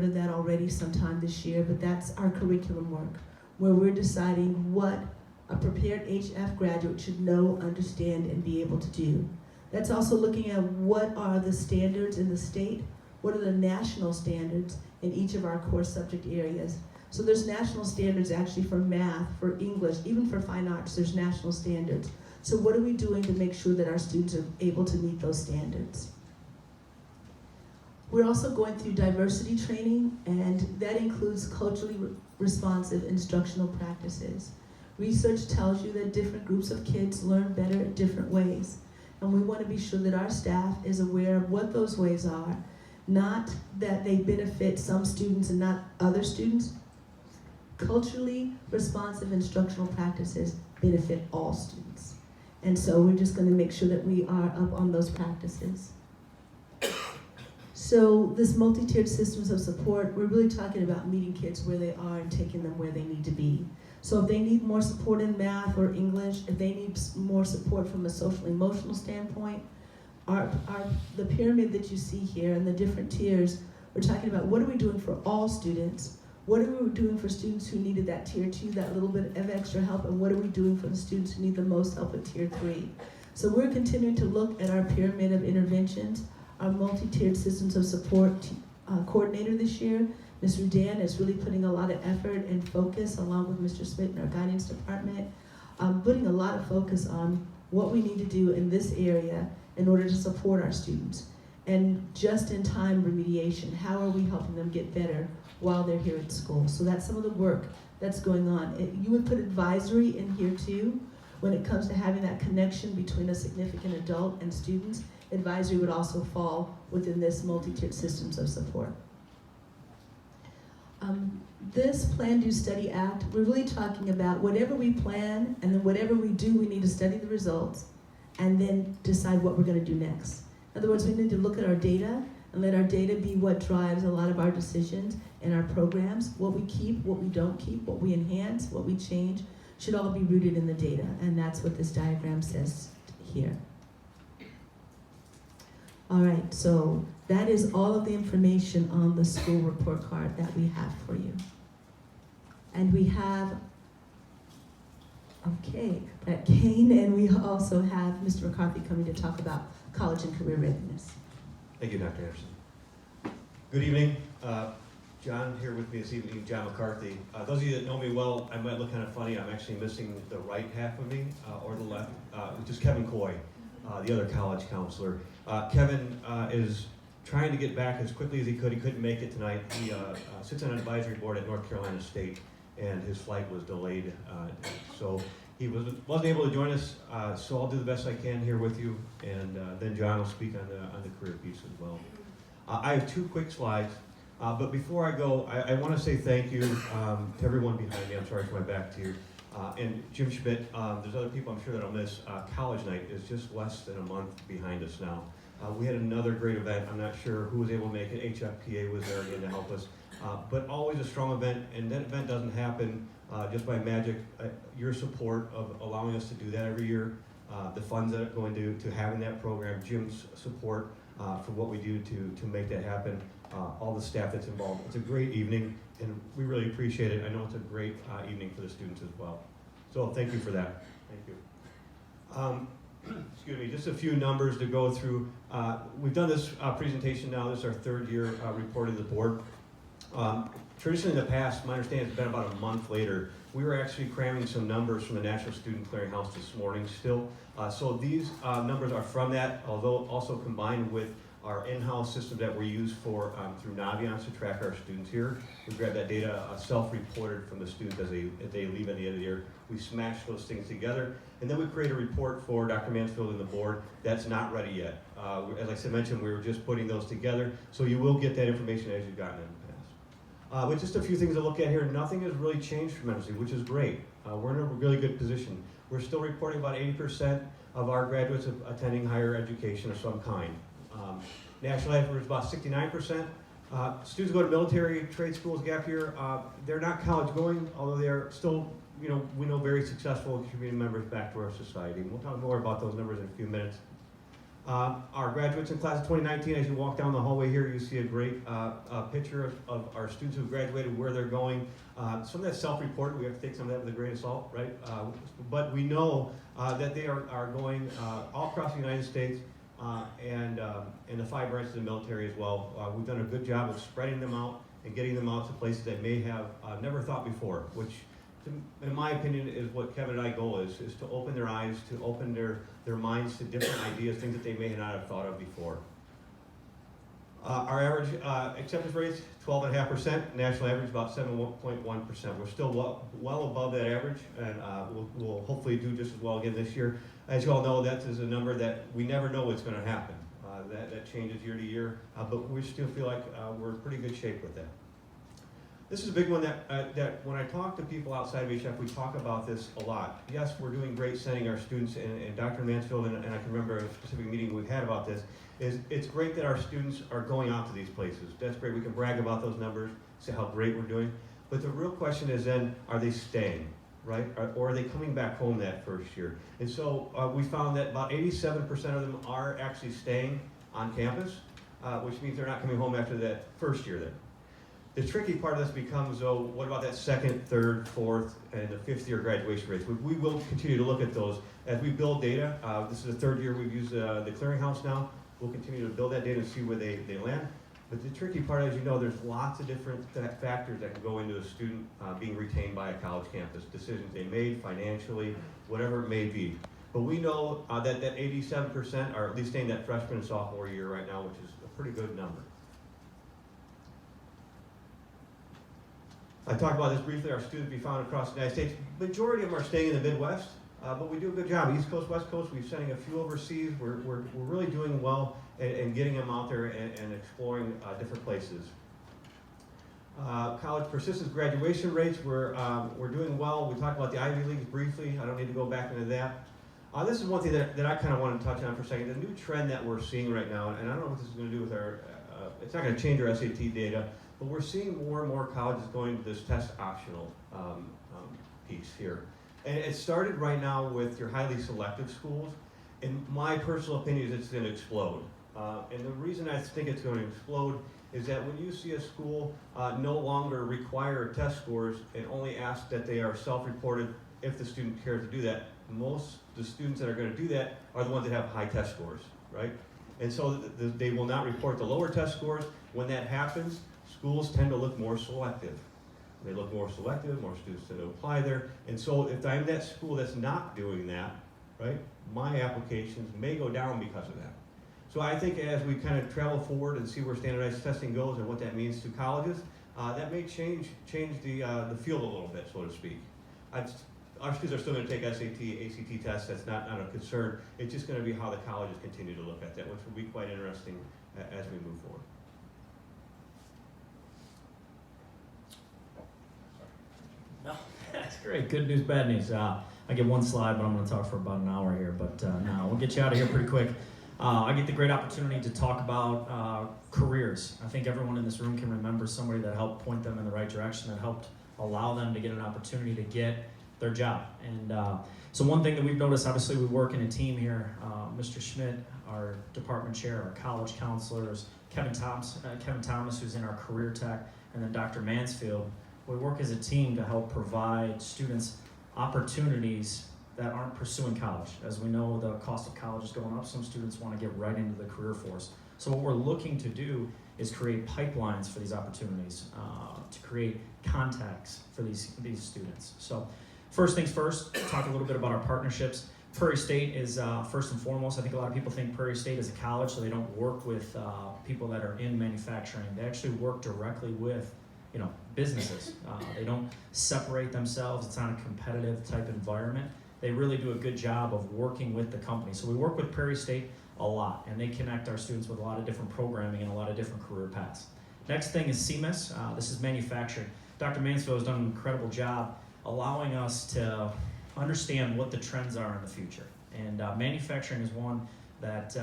started that already sometime this year, but that's our curriculum work, where we're deciding what a prepared HF graduate should know, understand, and be able to do. That's also looking at what are the standards in the state, what are the national standards in each of our core subject areas. So there's national standards actually for math, for English, even for fine arts, there's national standards. So what are we doing to make sure that our students are able to meet those standards? We're also going through diversity training, and that includes culturally responsive instructional practices. Research tells you that different groups of kids learn better in different ways, and we want to be sure that our staff is aware of what those ways are, not that they benefit some students and not other students. Culturally responsive instructional practices benefit all students. And so we're just going to make sure that we are up on those practices. So this multi-tiered systems of support, we're really talking about meeting kids where they are and taking them where they need to be. So if they need more support in math or English, if they need more support from a social emotional standpoint, the pyramid that you see here and the different tiers, we're talking about what are we doing for all students, what are we doing for students who needed that tier 2, that little bit of extra help, and what are we doing for the students who need the most help at tier 3. So we're continuing to look at our pyramid of interventions. Our multi-tiered systems of support coordinator this year, Ms. Rudan, is really putting a lot of effort and focus along with Mr. Smith in our guidance department, putting a lot of focus on what we need to do in this area in order to support our students. And just-in-time remediation, how are we helping them get better while they're here at school? So that's some of the work that's going on. You would put advisory in here too. When it comes to having that connection between a significant adult and students, advisory would also fall within this multi-tiered systems of support. This Plan, Do, Study Act, we're really talking about whatever we plan and then whatever we do, we need to study the results and then decide what we're going to do next. In other words, we need to look at our data and let our data be what drives a lot of our decisions and our programs. What we keep, what we don't keep, what we enhance, what we change should all be rooted in the data, and that's what this diagram says here. All right, so that is all of the information on the school report card that we have for you. And we have, okay, Brett Kane, and we also have Mr. McCarthy coming to talk about college and career readiness. Thank you, Dr. Anderson. Good evening. John here with me this evening, John McCarthy. Those of you that know me well, I might look kind of funny. I'm actually missing the right half of me, or the left, which is Kevin Coy, the other college counselor. Kevin is trying to get back as quickly as he could. He couldn't make it tonight. He sits on an advisory board at North Carolina State, and his flight was delayed. So he wasn't able to join us, so I'll do the best I can here with you, and then John will speak on the career piece as well. I have 2 quick slides, but before I go, I want to say thank you to everyone behind me. I'm sorry for my back to you. And Jim Schmidt, there's other people I'm sure that I'll miss. College Night is just less than a month behind us now. We had another great event. I'm not sure who was able to make it. HFPA was there again to help us. But always a strong event, and that event doesn't happen just by magic. Your support of allowing us to do that every year, the funds that go into having that program, Jim's support for what we do to make that happen, all the staff that's involved. It's a great evening, and we really appreciate it. I know it's a great evening for the students as well. So thank you for that. Thank you. Excuse me, just a few numbers to go through. We've done this presentation now. This is our 3rd year reporting to the board. Traditionally in the past, my understanding has been about a month later. We were actually cramming some numbers from the National Student Clearinghouse this morning still. So these numbers are from that, although also combined with our in-house system that we use for through Naviance to track our students here. We grab that data self-reported from the students as they leave at the end of the year. We smash those things together, and then we create a report for Dr. Mansfield and the board that's not ready yet. As I mentioned, we were just putting those together, so you will get that information as you've gotten in the past. With just a few things to look at here, nothing has really changed tremendously, which is great. We're in a really good position. We're still reporting about 80% of our graduates attending higher education of some kind. National average is about 69%. Students go to military, trade schools, gap year. They're not college going, although they're still, we know very successful community members back to our society. We'll talk more about those numbers in a few minutes. Our graduates in class of 2019, as you walk down the hallway here, you see a great picture of our students who graduated, where they're going. Some of that's self-reported. We have to take some of that with a grain of salt, right? But we know that they are going all across the United States and in the 5 branches of the military as well. We've done a good job of spreading them out and getting them out to places they may have never thought before, which, in my opinion, is what Kevin and I's goal is to open their eyes, to open their minds to different ideas, things that they may not have thought of before. Our average acceptance rate is 12.5%. National average is about 7.1%. We're still well above that average, and we'll hopefully do just as well again this year. As you all know, that is a number that we never know what's going to happen. That changes year to year, but we still feel like we're in pretty good shape with that. This is a big one that when I talk to people outside of HF, we talk about this a lot. Yes, we're doing great sending our students, and Dr. Mansfield, and I can remember a specific meeting we've had about this, it's great that our students are going out to these places. That's great. We can brag about those numbers, say how great we're doing. But the real question is then, are they staying, right? Or are they coming back home that first year? And so we found that about 87% of them are actually staying on campus, which means they're not coming home after that first year then. The tricky part of this becomes, though, what about that second, third, fourth, and the 5th year graduation rates? We will continue to look at those as we build data. This is the 3rd year we've used the clearinghouse now. We'll continue to build that data and see where they land. But the tricky part, as you know, there's lots of different factors that can go into a student being retained by a college campus. Decisions they made, financially, whatever it may be. But we know that 87% are at least staying that freshman and sophomore year right now, which is a pretty good number. I talked about this briefly. Our students be found across the United States. Majority of them are staying in the Midwest, but we do a good job. East Coast, West Coast, we're sending a few overseas. We're really doing well and getting them out there and exploring different places. College persistence graduation rates, we're doing well. We talked about the Ivy Leagues briefly. I don't need to go back into that. This is one thing that I kind of want to touch on for a second. The new trend that we're seeing right now, and I don't know what this is going to do with our, it's not going to change our SAT data, but we're seeing more and more colleges going to this test optional piece here. And it started right now with your highly selective schools. In my personal opinion, it's going to explode. And the reason I think it's going to explode is that when you see a school no longer require test scores and only ask that they are self-reported if the student cares to do that, most of the students that are going to do that are the ones that have high test scores, right? And so they will not report the lower test scores. When that happens, schools tend to look more selective. They look more selective, more students tend to apply there. And so if I'm that school that's not doing that, right, my applications may go down because of that. So I think as we kind of travel forward and see where standardized testing goes and what that means to colleges, that may change the field a little bit, so to speak. Our students are still going to take SAT, ACT tests. That's not a concern. It's just going to be how the colleges continue to look at that, which will be quite interesting as we move forward. No, that's great. Good news, bad news. I get one slide, but I'm going to talk for about an hour here. But no, we'll get you out of here pretty quick. I get the great opportunity to talk about careers. I think everyone in this room can remember somebody that helped point them in the right direction, that helped allow them to get an opportunity to get their job. And so one thing that we've noticed, obviously we work in a team here. Mr. Schmidt, our department chair, our college counselors, Kevin Thomas, who's in our career tech, and then Dr. Mansfield. We work as a team to help provide students opportunities that aren't pursuing college. As we know, the cost of college is going up. Some students want to get right into the career force. So what we're looking to do is create pipelines for these opportunities, to create contacts for these students. So first things first, talk a little bit about our partnerships. Prairie State is first and foremost. I think a lot of people think Prairie State is a college, so they don't work with people that are in manufacturing. They actually work directly with businesses. They don't separate themselves. It's not a competitive type environment. They really do a good job of working with the company. So we work with Prairie State a lot, and they connect our students with a lot of different programming and a lot of different career paths. Next thing is CMIS. This is manufacturing. Dr. Mansfield has done an incredible job allowing us to understand what the trends are in the future. And manufacturing is one that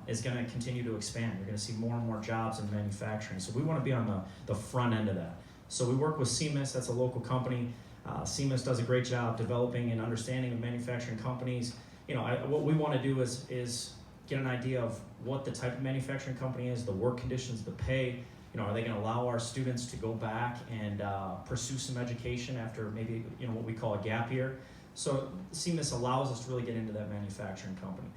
is going to continue to expand. You're going to see more and more jobs in manufacturing. So we want to be on the front end of that. So we work with CMIS. That's a local company. CMIS does a great job developing and understanding of manufacturing companies. What we want to do is get an idea of what the type of manufacturing company is, the work conditions, the pay. You know, are they going to allow our students to go back and pursue some education after maybe, you know, what we call a gap year? So seeing this allows us to really get into that manufacturing company.